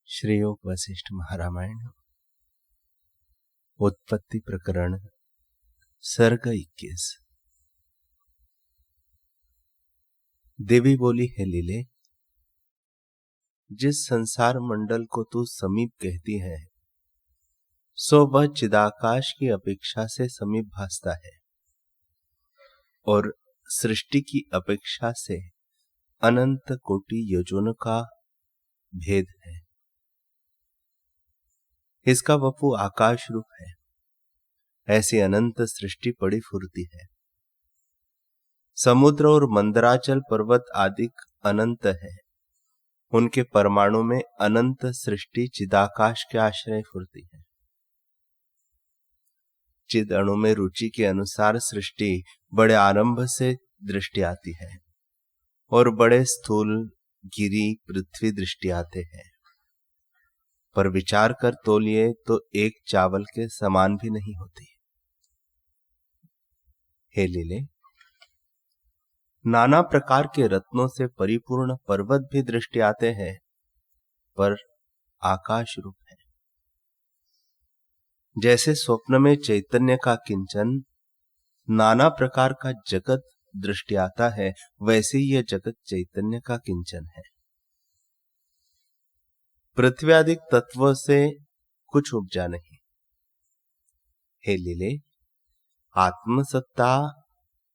श्री योग वशिष्ठ महारामायण उत्पत्ति प्रकरण सर्ग 21। देवी बोली, है लीले, जिस संसार मंडल को तू समीप कहती है सो वह चिदाकाश की अपेक्षा से समीप भासता है और सृष्टि की अपेक्षा से अनंत कोटि योजनों का भेद है। इसका वपु आकाश रूप है, ऐसी अनंत सृष्टि पड़ी फुरती है। समुद्र और मंदराचल पर्वत आदि अनंत है, उनके परमाणु में अनंत सृष्टि चिदाकाश के आश्रय फुरती है। चिद अणु में रुचि के अनुसार सृष्टि बड़े आरंभ से दृष्टि आती है और बड़े स्थूल गिरी पृथ्वी दृष्टि आते हैं, पर विचार कर तोलिए तो एक चावल के समान भी नहीं होती। हे लीले, नाना प्रकार के रत्नों से परिपूर्ण पर्वत भी दृष्टि आते हैं, पर आकाश रूप है। जैसे स्वप्न में चैतन्य का किंचन नाना प्रकार का जगत दृष्टि आता है, वैसे ही यह जगत चैतन्य का किंचन है। पृथ्वी आदि तत्वों से कुछ उपजा नहीं। हे लीले, आत्मसत्ता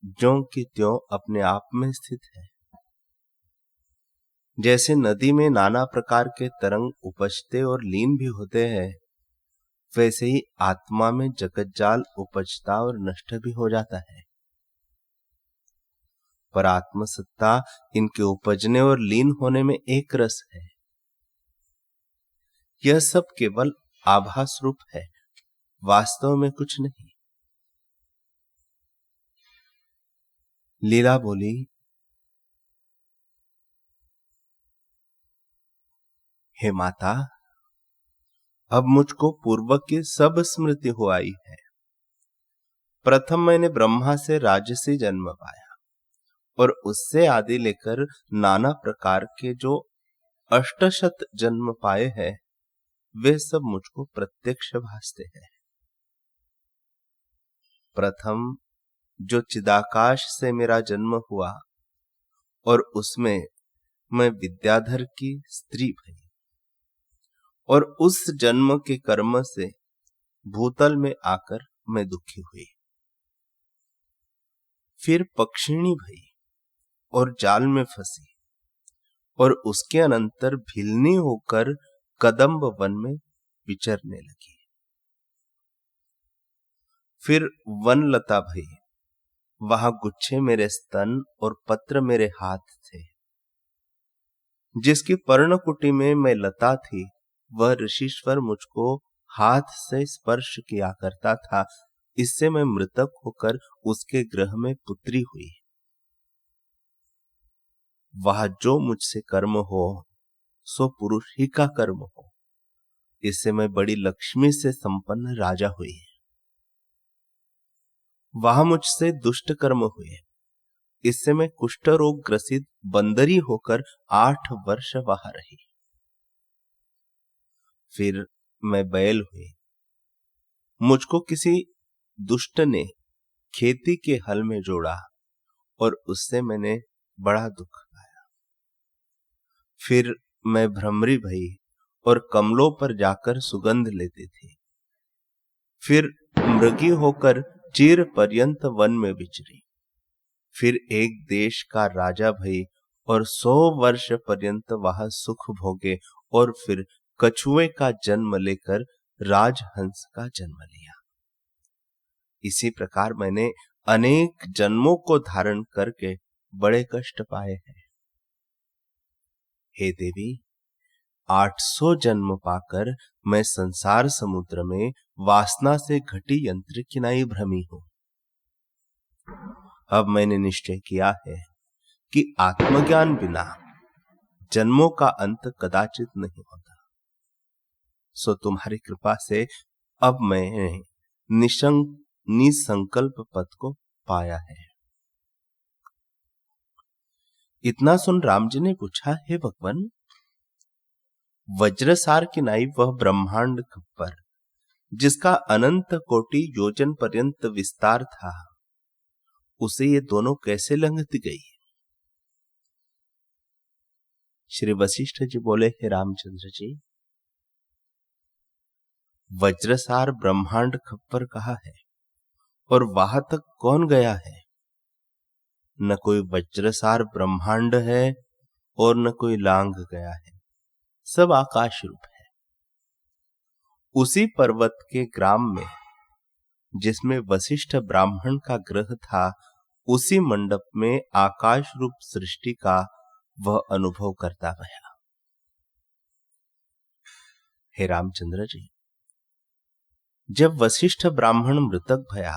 ज्यों की त्यों अपने आप में स्थित है। जैसे नदी में नाना प्रकार के तरंग उपजते और लीन भी होते हैं, वैसे ही आत्मा में जगत जाल उपजता और नष्ट भी हो जाता है, पर आत्मसत्ता इनके उपजने और लीन होने में एक रस है। यह सब केवल आभास रूप है, वास्तव में कुछ नहीं। लीला बोली, हे माता, अब मुझको पूर्व की सब स्मृति हो आई है। प्रथम मैंने ब्रह्मा से राजसी जन्म पाया और उससे आदि लेकर नाना प्रकार के जो अष्टशत जन्म पाए हैं, वे सब मुझको प्रत्यक्ष भासते हैं। प्रथम जो चिदाकाश से मेरा जन्म हुआ और उसमें मैं विद्याधर की स्त्री भई और उस जन्म के कर्म से भूतल में आकर मैं दुखी हुई। फिर पक्षिणी भई और जाल में फंसी और उसके अनंतर भिलनी होकर कदम्ब वन में विचरने लगी। फिर वन लता भई, वहां गुच्छे मेरे स्तन और पत्र मेरे हाथ थे। जिसकी पर्णकुटी में मैं लता थी, वह ऋषीश्वर मुझको हाथ से स्पर्श किया करता था। इससे मैं मृतक होकर उसके ग्रह में पुत्री हुई। वह जो मुझसे कर्म हो सो पुरुष ही का कर्म हो। इससे मैं बड़ी लक्ष्मी से संपन्न राजा हुई। वह मुझसे दुष्ट कर्म हुए, इससे मैं कुष्ठ रोग ग्रसित बंदरी होकर 8 वर्ष वहां रही। फिर मैं बैल हुई। मुझको किसी दुष्ट ने खेती के हल में जोड़ा और उससे मैंने बड़ा दुख पाया। फिर मैं भ्रमरी भई और कमलों पर जाकर सुगंध लेती थी। फिर मृगी होकर चिर पर्यंत वन में विचरी। फिर एक देश का राजा भई और 100 वर्ष पर्यंत वहां सुख भोगे और फिर कछुए का जन्म लेकर राजहंस का जन्म लिया। इसी प्रकार मैंने अनेक जन्मों को धारण करके बड़े कष्ट पाए हैं। हे देवी, 800 जन्म पाकर मैं संसार समुद्र में वासना से घटी यंत्र किनाई भ्रमी हूं। अब मैंने निश्चय किया है कि आत्मज्ञान बिना जन्मों का अंत कदाचित नहीं होता। सो तुम्हारी कृपा से अब मैंने निसंकल्प पद को पाया है। इतना सुन राम जी ने पूछा, हे भगवान, वज्रसार की नाई वह ब्रह्मांड खप्पर जिसका अनंत कोटि योजन पर्यंत विस्तार था, उसे ये दोनों कैसे लंघती गई? श्री वशिष्ठ जी बोले, हे रामचंद्र जी, वज्रसार ब्रह्मांड खप्पर कहा है और वहां तक कौन गया है? न कोई वज्रसार ब्रह्मांड है और न कोई लांग गया है, सब आकाश रूप है। उसी पर्वत के ग्राम में जिसमें वशिष्ठ ब्राह्मण का ग्रह था, उसी मंडप में आकाश रूप सृष्टि का वह अनुभव करता गया। हे रामचंद्र जी, जब वशिष्ठ ब्राह्मण मृतक भया,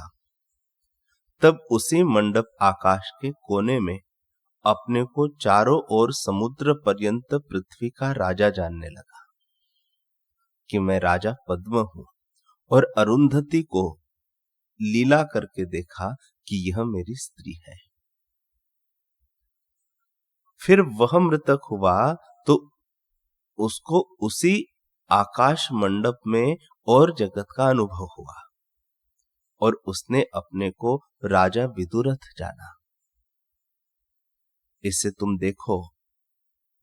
तब उसी मंडप आकाश के कोने में अपने को चारों ओर समुद्र पर्यंत पृथ्वी का राजा जानने लगा कि मैं राजा पद्म हूं, और अरुंधति को लीला करके देखा कि यह मेरी स्त्री है। फिर वह मृतक हुआ तो उसको उसी आकाश मंडप में और जगत का अनुभव हुआ, और उसने अपने को राजा विदुरथ जाना। इससे तुम देखो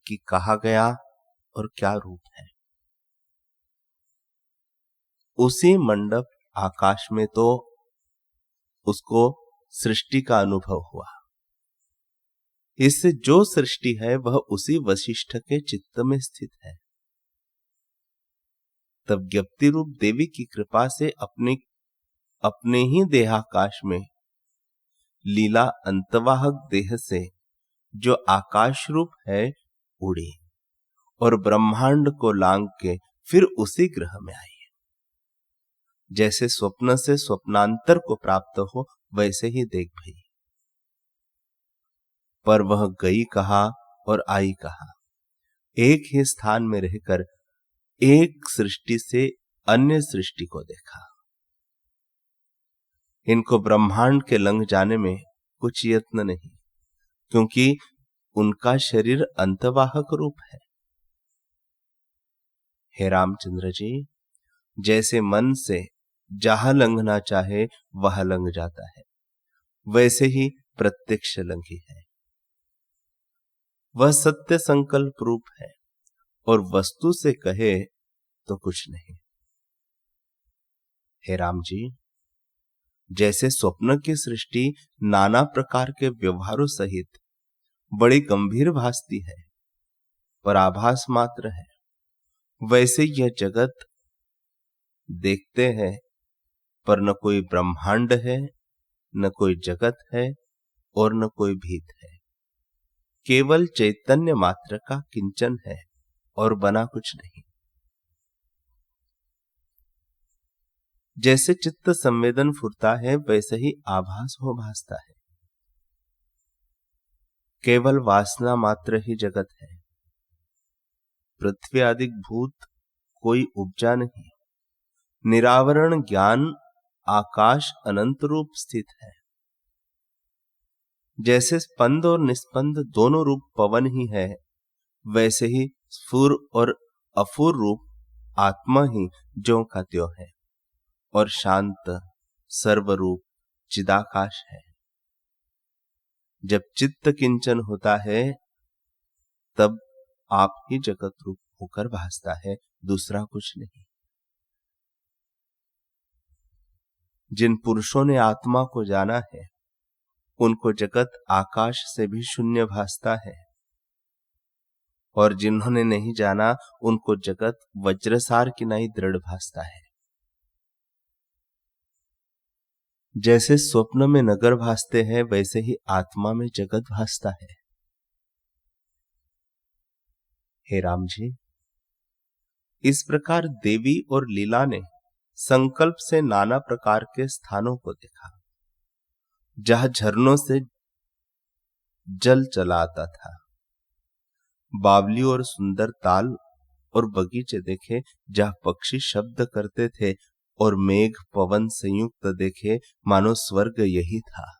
कि कहा गया और क्या रूप है। उसी मंडप आकाश में तो उसको सृष्टि का अनुभव हुआ। इससे जो सृष्टि है वह उसी वशिष्ठ के चित्त में स्थित है। तब ज्ञप्ति रूप देवी की कृपा से अपने ही देहाकाश में लीला अंतवाहक देह से जो आकाश रूप है उड़ी, और ब्रह्मांड को लांग के फिर उसी ग्रह में आई। जैसे स्वप्न से स्वप्नांतर को प्राप्त हो, वैसे ही देख भई। पर वह गई कहा और आई कहा, एक ही स्थान में रहकर एक सृष्टि से अन्य सृष्टि को देखा। इनको ब्रह्मांड के लंघ जाने में कुछ यत्न नहीं, क्योंकि उनका शरीर अंतवाहक रूप है। हे रामचंद्र जी, जैसे मन से जहां लंघना चाहे वह लंघ जाता है, वैसे ही प्रत्यक्ष लंघी है। वह सत्य संकल्प रूप है और वस्तु से कहे तो कुछ नहीं। हे राम जी, जैसे स्वप्न की सृष्टि नाना प्रकार के व्यवहारों सहित बड़ी गंभीर भासती है, पर आभास मात्र है, वैसे यह जगत देखते हैं पर न कोई ब्रह्मांड है, न कोई जगत है और न कोई भीत है। केवल चैतन्य मात्र का किंचन है और बना कुछ नहीं। जैसे चित्त संवेदन फुरता है, वैसे ही आभास हो भासता है। केवल वासना मात्र ही जगत है। पृथ्वी आदि भूत कोई उपजा नहीं। निरावरण ज्ञान आकाश अनंत रूप स्थित है। जैसे स्पंद और निस्पंद दोनों रूप पवन ही है, वैसे ही स्फुर और अफुर रूप आत्मा ही ज्यों का त्यों है, और शांत सर्वरूप चिदाकाश है। जब चित्त किंचन होता है, तब आप ही जगत रूप होकर भासता है, दूसरा कुछ नहीं। जिन पुरुषों ने आत्मा को जाना है, उनको जगत आकाश से भी शून्य भासता है, और जिन्होंने नहीं जाना, उनको जगत वज्रसार की नाई दृढ़ भासता है। जैसे स्वप्न में नगर भासते हैं, वैसे ही आत्मा में जगत भासता है। हे राम जी, इस प्रकार देवी और लीला ने संकल्प से नाना प्रकार के स्थानों को देखा, जहां झरनों से जल चला आता था। बावली और सुंदर ताल और बगीचे देखे, जहां पक्षी शब्द करते थे, और मेघ पवन संयुक्त देखे, मानो स्वर्ग यही था।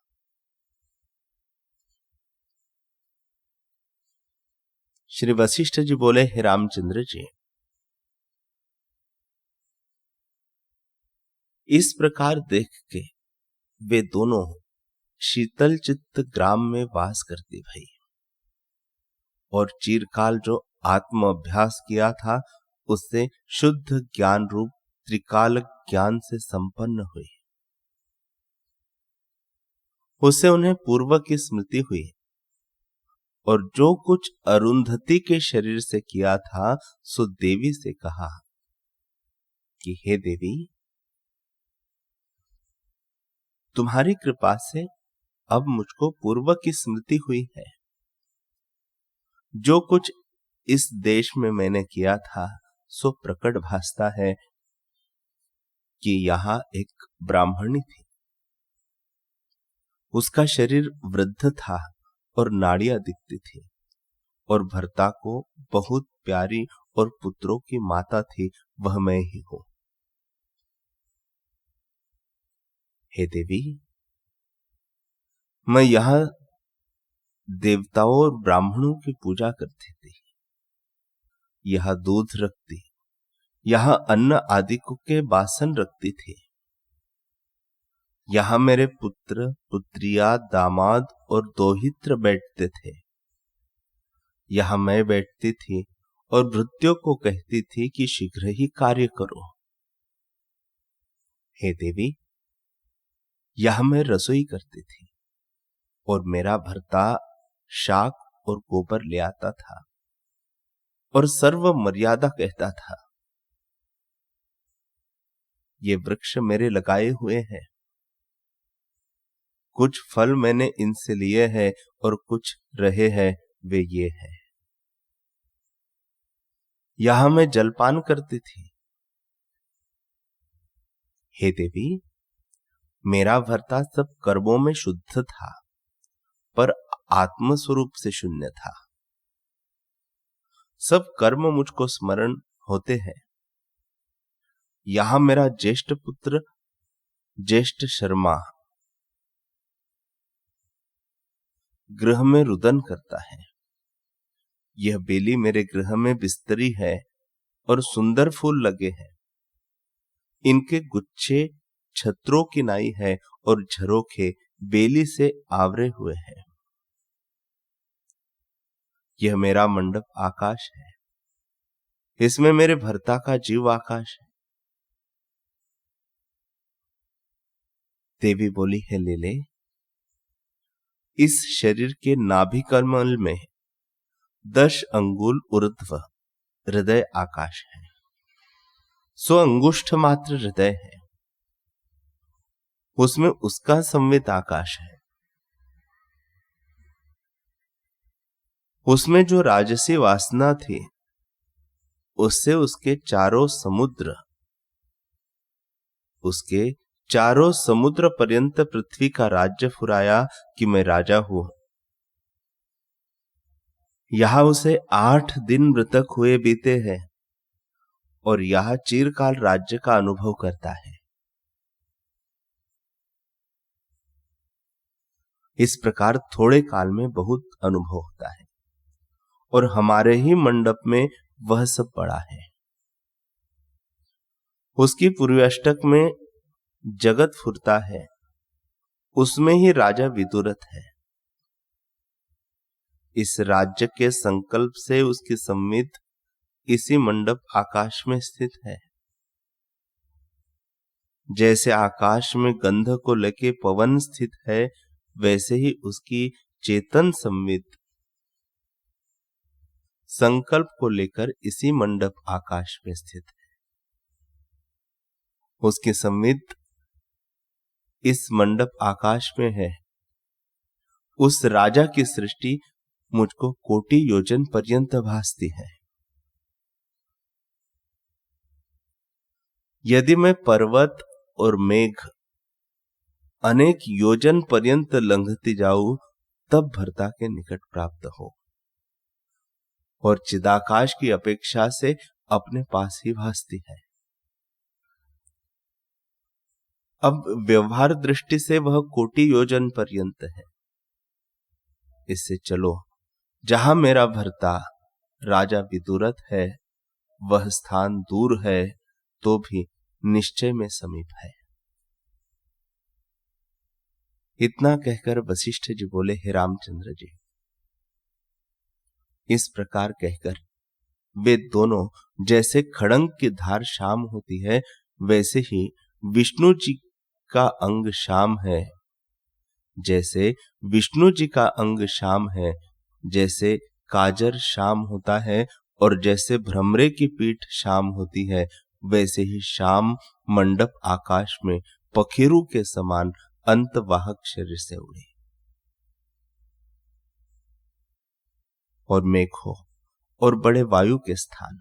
श्री वशिष्ठ जी बोले, हे रामचंद्र जी, इस प्रकार देख के वे दोनों शीतल चित्त ग्राम में वास करती भई और चिरकाल जो आत्म अभ्यास किया था उससे शुद्ध ज्ञान रूप त्रिकाल ज्ञान से संपन्न हुई। उससे उन्हें पूर्व की स्मृति हुई और जो कुछ अरुंधति के शरीर से किया था सो देवी से कहा कि हे देवी, तुम्हारी कृपा से अब मुझको पूर्व की स्मृति हुई है। जो कुछ इस देश में मैंने किया था सो प्रकट भासता है कि यहां एक ब्राह्मणी थी। उसका शरीर वृद्ध था और नाड़ियां दिखती थी और भर्ता को बहुत प्यारी और पुत्रों की माता थी, वह मैं ही हूं। हे देवी, मैं यहां देवताओं और ब्राह्मणों की पूजा करती थी, यहां दूध रखती, यहां अन्न आदि के बासन रखती थी। यहां मेरे पुत्र पुत्रिया दामाद और दोहित्र बैठते थे। यहां मैं बैठती थी और भृत्यों को कहती थी कि शीघ्र ही कार्य करो। हे देवी, यहां मैं रसोई करती थी और मेरा भर्ता शाक और गोबर ले आता था और सर्व मर्यादा कहता था। ये वृक्ष मेरे लगाए हुए हैं, कुछ फल मैंने इनसे लिए हैं और कुछ रहे हैं वे ये हैं। यहां मैं जलपान करती थी। हे देवी, मेरा भर्ता सब कर्मों में शुद्ध था पर आत्म स्वरूप से शून्य था। सब कर्म मुझको स्मरण होते हैं। यहां मेरा ज्येष्ठ पुत्र ज्येष्ठ शर्मा गृह में रुदन करता है। यह बेली मेरे गृह में बिस्तरी है और सुंदर फूल लगे हैं। इनके गुच्छे छत्रों की नाई है और झरोखे बेली से आवरे हुए हैं। यह मेरा मंडप आकाश है, इसमें मेरे भर्ता का जीव आकाश है। देवी बोली है लेले, इस शरीर के नाभि कमल में 10 अंगुल ऊर्ध्व हृदय आकाश है। 100 अंगुष्ठ मात्र हृदय है, उसमें उसका संवित आकाश है। उसमें जो राजसी वासना थी उससे उसके चारों समुद्र पर्यंत पृथ्वी का राज्य फुराया कि मैं राजा हूं। यहां उसे 8 दिन मृतक हुए बीते हैं और यह चिरकाल राज्य का अनुभव करता है। इस प्रकार थोड़े काल में बहुत अनुभव होता है और हमारे ही मंडप में वह सब पड़ा है। उसकी पूर्वाष्टक में जगत फुरता है, उसमें ही राजा विदुरथ है। इस राज्य के संकल्प से उसकी सम्मित इसी मंडप आकाश में स्थित है। जैसे आकाश में गंध को लेके पवन स्थित है, वैसे ही उसकी चेतन सम्मित संकल्प को लेकर इसी मंडप आकाश में स्थित है। उसकी सम्मित इस मंडप आकाश में है। उस राजा की सृष्टि मुझको कोटि योजन पर्यंत भासती है। यदि मैं पर्वत और मेघ अनेक योजन पर्यंत लंघती जाऊं तब भर्ता के निकट प्राप्त हो और चिदाकाश की अपेक्षा से अपने पास ही भासती है। अब व्यवहार दृष्टि से वह कोटि योजन पर्यंत है। इससे चलो, जहां मेरा भर्ता राजा विदुरथ है वह स्थान दूर है तो भी निश्चय में समीप है। इतना कहकर वशिष्ठ जी बोले, हे रामचंद्र जी, इस प्रकार कहकर वे दोनों, जैसे खड़ंग की धार शाम होती है वैसे ही विष्णु जी का अंग शाम है, जैसे विष्णु जी का अंग शाम है, जैसे काजर शाम होता है और जैसे भ्रमरे की पीठ शाम होती है, वैसे ही शाम मंडप आकाश में पखेरु के समान अंतवाहक शरीर से उड़े। और मेघों और बड़े वायु के स्थान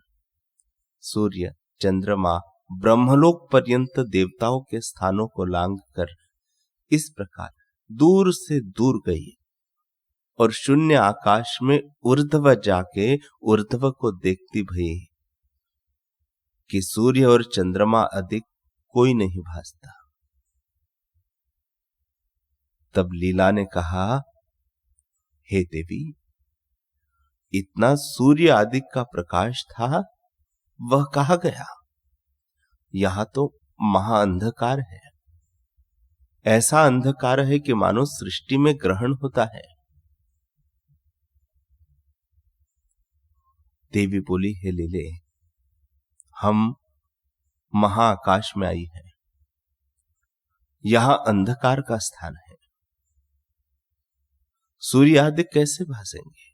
सूर्य, चंद्रमा, ब्रह्मलोक पर्यंत देवताओं के स्थानों को लांघ कर इस प्रकार दूर से दूर गई और शून्य आकाश में ऊर्ध्व जाके ऊर्ध्व को देखती भई कि सूर्य और चंद्रमा अधिक कोई नहीं भासता। तब लीला ने कहा, हे देवी, इतना सूर्य आदि का प्रकाश था, वह कहाँ गया? यहां तो महाअंधकार है, ऐसा अंधकार है कि मानो सृष्टि में ग्रहण होता है। देवी बोली, हे लीले, हम महाआकाश में आई है, यहां अंधकार का स्थान है, सूर्य आदि कैसे भासेंगे?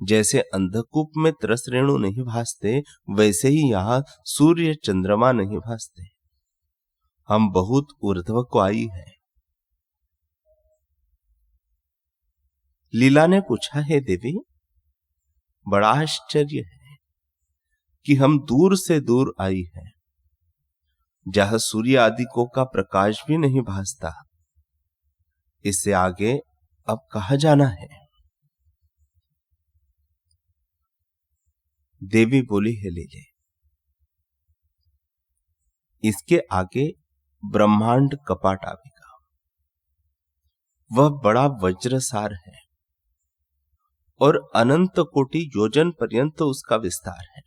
जैसे अंधकूप में तरस रेणु नहीं भासते, वैसे ही यहां सूर्य चंद्रमा नहीं भासते। हम बहुत ऊर्ध्व को आई है। लीला ने पूछा, हे देवी, बड़ा आश्चर्य है कि हम दूर से दूर आई है, जहां सूर्य आदि को का प्रकाश भी नहीं भासता। इससे आगे अब कहां जाना है? देवी बोली, हे लीले, इसके आगे ब्रह्मांड कपाट आवेगा। वह बड़ा वज्रसार है और अनंत कोटि योजन पर्यंत उसका विस्तार है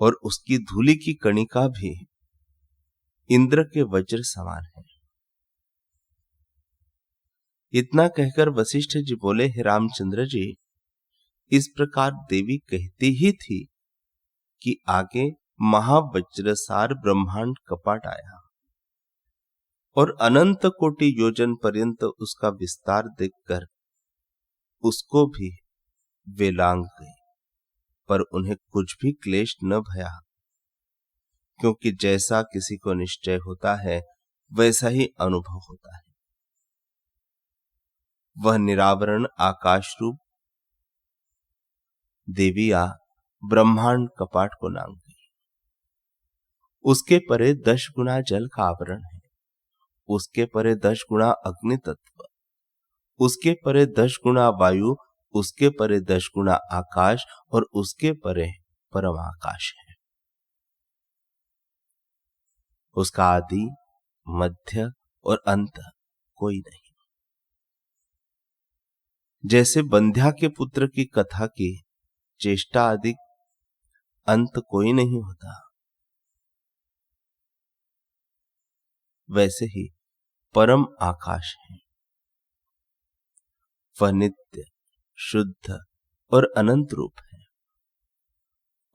और उसकी धूलि की कणिका भी इंद्र के वज्र समान है। इतना कहकर वशिष्ठ जी बोले, हे रामचंद्र जी, इस प्रकार देवी कहती ही थी कि आगे महावज्रसार ब्रह्मांड कपाट आया और अनंत कोटि योजन पर्यंत उसका विस्तार देखकर उसको भी वे लांघ गए, पर उन्हें कुछ भी क्लेश न भया, क्योंकि जैसा किसी को निश्चय होता है वैसा ही अनुभव होता है। वह निरावरण आकाश रूप देविया ब्रह्मांड कपाट को लांघ गई। उसके परे 10 गुना जल का आवरण है, उसके परे 10 गुना अग्नि तत्व, उसके परे 10 गुना वायु, उसके परे 10 गुना आकाश और उसके परे परम आकाश है। उसका आदि, मध्य और अंत कोई नहीं। जैसे बंध्या के पुत्र की कथा की चेष्टा आदि अंत कोई नहीं होता, वैसे ही परम आकाश है। वह नित्य, शुद्ध और अनंत रूप है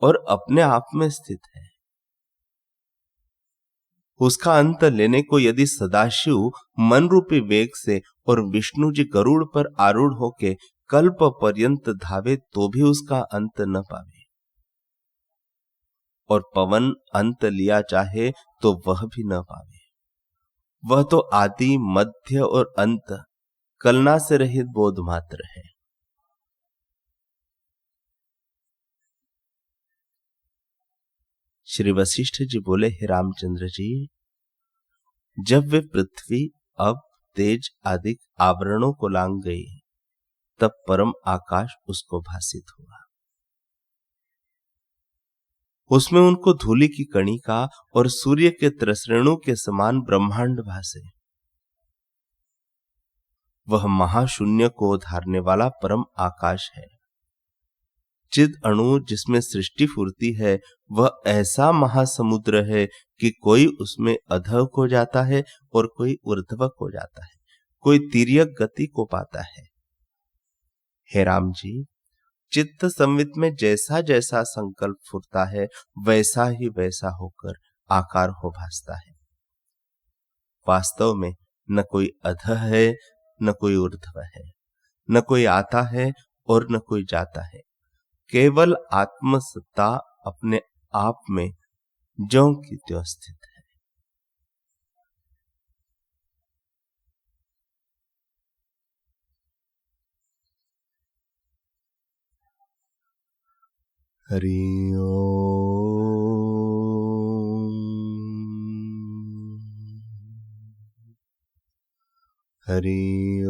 और अपने आप में स्थित है। उसका अंत लेने को यदि सदाशिव मन रूपी वेग से और विष्णु जी गरुड़ पर आरूढ़ होके कल्प पर्यंत धावे तो भी उसका अंत न पावे, और पवन अंत लिया चाहे तो वह भी न पावे। वह तो आदि, मध्य और अंत कलना से रहित बोध मात्र है। श्री वशिष्ठ जी बोले, हे रामचंद्र जी, जब वे पृथ्वी, अब, तेज आदि आवरणों को लांघ गई, तब परम आकाश उसको भासित हुआ। उसमें उनको धूलि की कणिका और सूर्य के त्रसरेणु के समान ब्रह्मांड भासे। वह महाशून्य को धारने वाला परम आकाश है। चिद अणु जिसमें सृष्टि फूर्ति है वह ऐसा महासमुद्र है कि कोई उसमें अधः को जाता है और कोई ऊर्ध्व को जाता है, कोई तिर्यक गति को पाता है। हे राम जी, चित्त संवित में जैसा जैसा संकल्प फुरता है वैसा ही वैसा होकर आकार हो भासता है। वास्तव में न कोई अधः है न कोई ऊर्ध्व है, न कोई आता है और न कोई जाता है। केवल आत्मसत्ता अपने आप में ज्यों की त्यों स्थित है। हरि ओम, हरि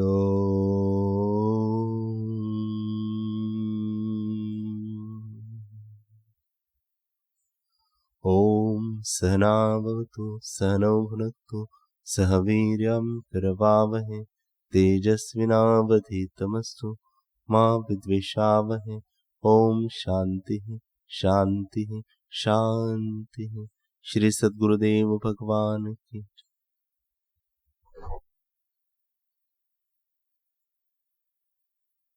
ओम सहना भवतु सहनौ भुनक्तु सह वीर्यं करवावहै तेजस्विनावधीतमस्तु मा विद्विषावहै। ओम शांति शांति शांति। श्री सद्गुरुदेव भगवान की